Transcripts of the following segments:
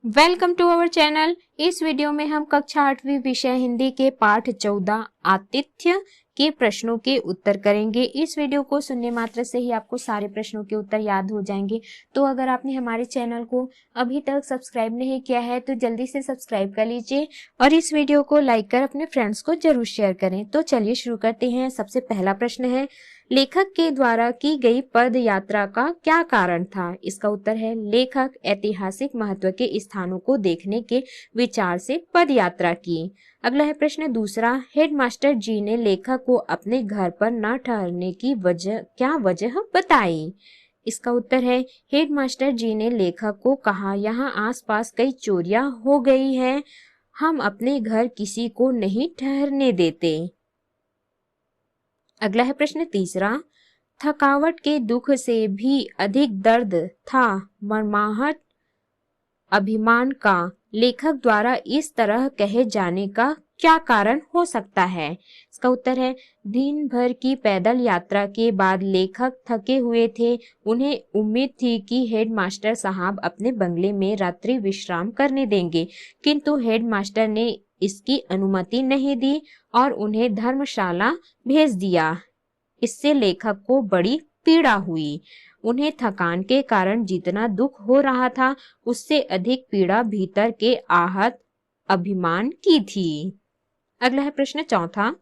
Welcome to our channel. इस video में हम कक्षा 8वीं विषय हिंदी के पाठ 14 आतिथ्य के प्रश्नों के उत्तर करेंगे। इस वीडियो को सुनने मात्र से ही आपको सारे प्रश्नों के उत्तर याद हो जाएंगे। तो अगर आपने हमारे चैनल को अभी तक सब्सक्राइब नहीं किया है तो जल्दी से सब्सक्राइब कर लीजिए और इस वीडियो को लाइक कर अपने फ्रेंड्स को जरूर शेयर करें। तो चलिए शुरू करते हैं। सबसे पहला प्रश्न है, लेखक के द्वारा की गई पद यात्रा का क्या कारण था? इसका उत्तर है, लेखक ऐतिहासिक महत्व के स्थानों को देखने के विचार से पद यात्रा की। अगला है प्रश्न दूसरा, हेडमास्टर जी ने लेखक को अपने घर पर न ठहरने की क्या वजह बताई? इसका उत्तर है, हेडमास्टर जी ने लेखक को कहा, यहाँ आसपास कई चोरियां हो गई हैं, हम अपने घर किसी को नहीं ठहरने देते। अगला है प्रश्न तीसरा, थकावट के दुख से भी अधिक दर्द था मर्माहत अभिमान का, लेखक द्वारा इस तरह कहे जाने का क्या कारण हो सकता है? इसका उत्तर है, दिन भर की पैदल यात्रा के बाद लेखक थके हुए थे। उन्हें उम्मीद थी कि हेडमास्टर साहब अपने बंगले में रात्रि विश्राम करने देंगे, किंतु हेडमास्टर ने इसकी अनुमति नहीं दी और उन्हें धर्मशाला भेज दिया। इससे लेखक को बड़ी पीड़ा हुई। उन्हें थकान के कारण जितना दुख हो रहा था उससे अधिक पीड़ा भीतर के आहत अभिमान की थी। अगला है प्रश्न चौथा,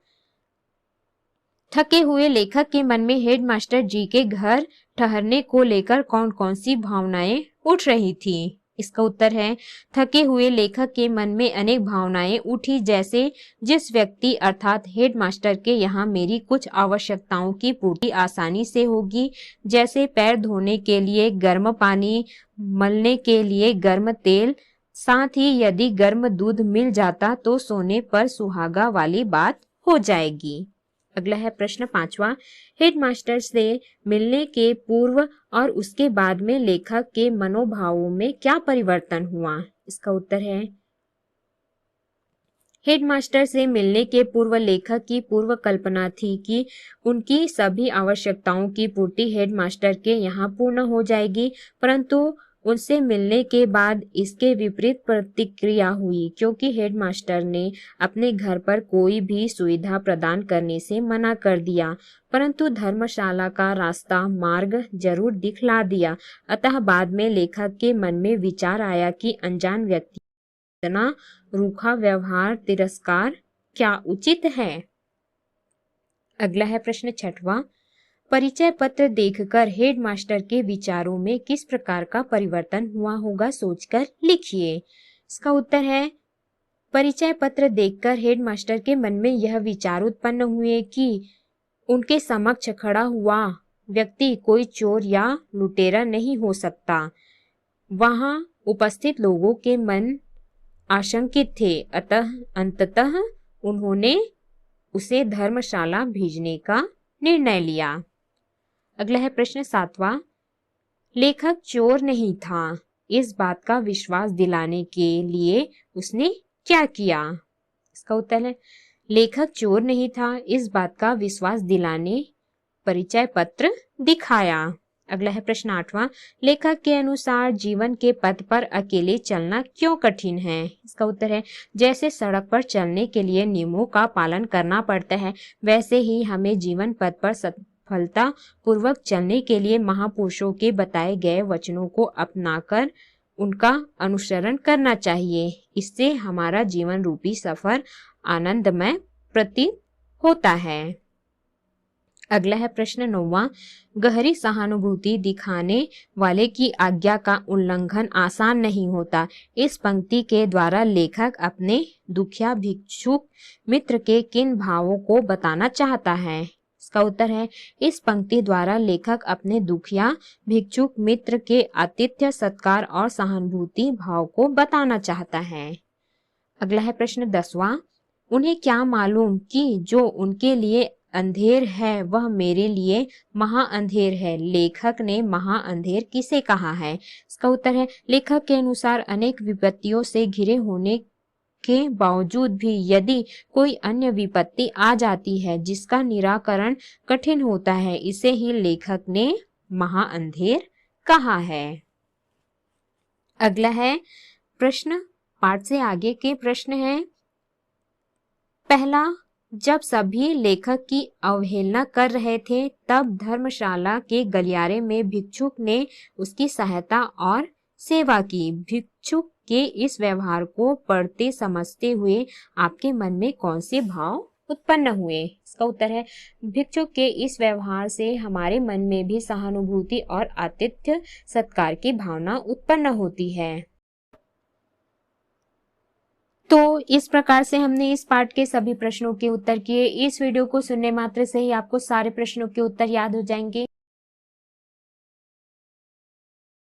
थके हुए लेखक के मन में हेडमास्टर जी के घर ठहरने को लेकर कौन कौन सी भावनाएं उठ रही थी? इसका उत्तर है, थके हुए लेखक के मन में अनेक भावनाएं उठी, जैसे जिस व्यक्ति अर्थात हेडमास्टर के यहाँ मेरी कुछ आवश्यकताओं की पूर्ति आसानी से होगी, जैसे पैर धोने के लिए गर्म पानी, मलने के लिए गर्म तेल, साथ ही यदि गर्म दूध मिल जाता तो सोने पर सुहागा वाली बात हो जाएगी। अगला है प्रश्न पांचवा, हेडमास्टर से मिलने के पूर्व और उसके बाद में लेखक के मनोभावों में क्या परिवर्तन हुआ? इसका उत्तर है, हेडमास्टर से मिलने के पूर्व लेखक की पूर्व कल्पना थी कि उनकी सभी आवश्यकताओं की पूर्ति हेडमास्टर के यहाँ पूर्ण हो जाएगी, परंतु उनसे मिलने के बाद इसके विपरीत प्रतिक्रिया हुई, क्योंकि हेडमास्टर ने अपने घर पर कोई भी सुविधा प्रदान करने से मना कर दिया, परंतु धर्मशाला का रास्ता मार्ग जरूर दिखला दिया। अतः बाद में लेखक के मन में विचार आया कि अनजान व्यक्ति इतना रूखा व्यवहार तिरस्कार क्या उचित है? अगला है प्रश्न छठवां, परिचय पत्र देखकर हेडमास्टर के विचारों में किस प्रकार का परिवर्तन हुआ होगा, सोचकर लिखिए। इसका उत्तर है, परिचय पत्र देखकर हेडमास्टर के मन में यह विचार उत्पन्न हुए कि उनके समक्ष खड़ा हुआ व्यक्ति कोई चोर या लुटेरा नहीं हो सकता। वहां उपस्थित लोगों के मन आशंकित थे, अतः अंततः उन्होंने उसे धर्मशाला भेजने का निर्णय लिया। अगला है प्रश्न सातवां, लेखक चोर नहीं था, इस बात का विश्वास दिलाने के लिए उसने क्या किया? इसका उत्तर है, लेखक चोर नहीं था, इस बात का विश्वास दिलाने परिचय पत्र दिखाया। अगला है प्रश्न आठवां, लेखक के अनुसार जीवन के पथ पर अकेले चलना क्यों कठिन है? इसका उत्तर है, जैसे सड़क पर चलने के लिए नियमों का पालन करना पड़ता है, वैसे ही हमें जीवन पथ पर सफलता पूर्वक चलने के लिए महापुरुषों के बताए गए वचनों को अपनाकर उनका अनुसरण करना चाहिए। इससे हमारा जीवन रूपी सफर आनंदमय प्रतीत होता है। अगला है प्रश्न नौवां, गहरी सहानुभूति दिखाने वाले की आज्ञा का उल्लंघन आसान नहीं होता। इस पंक्ति के द्वारा लेखक अपने दुखिया भिक्षुक मित्र के किन भावों को बताना चाहता है? इसका उत्तर है, इस पंक्ति द्वारा लेखक अपने दुखिया भिक्षुक मित्र के आतिथ्य सत्कार और सहानुभूति भाव को बताना चाहता है। अगला है प्रश्न 10वां, उन्हें क्या मालूम कि जो उनके लिए अंधेर है वह मेरे लिए महा अंधेर है। लेखक ने महा अंधेर किसे कहा है? इसका उत्तर है, लेखक के अनुसार अनेक विपत्तियों से घिरे होने के बावजूद भी यदि कोई अन्य विपत्ति आ जाती है जिसका निराकरण कठिन होता है, इसे ही लेखक ने महा अंधेर कहा है। अगला है प्रश्न पाठ से आगे के प्रश्न हैं। पहला, जब सभी लेखक की अवहेलना कर रहे थे तब धर्मशाला के गलियारे में भिक्षुक ने उसकी सहायता और सेवा की। भिक्षुक के इस व्यवहार को पढ़ते समझते हुए आपके मन में कौन से भाव उत्पन्न हुए? इसका उत्तर है, भिक्षुक के इस व्यवहार से हमारे मन में भी सहानुभूति और आतिथ्य सत्कार की भावना उत्पन्न होती है। तो इस प्रकार से हमने इस पाठ के सभी प्रश्नों के उत्तर किए। इस वीडियो को सुनने मात्र से ही आपको सारे प्रश्नों के उत्तर याद हो जाएंगे।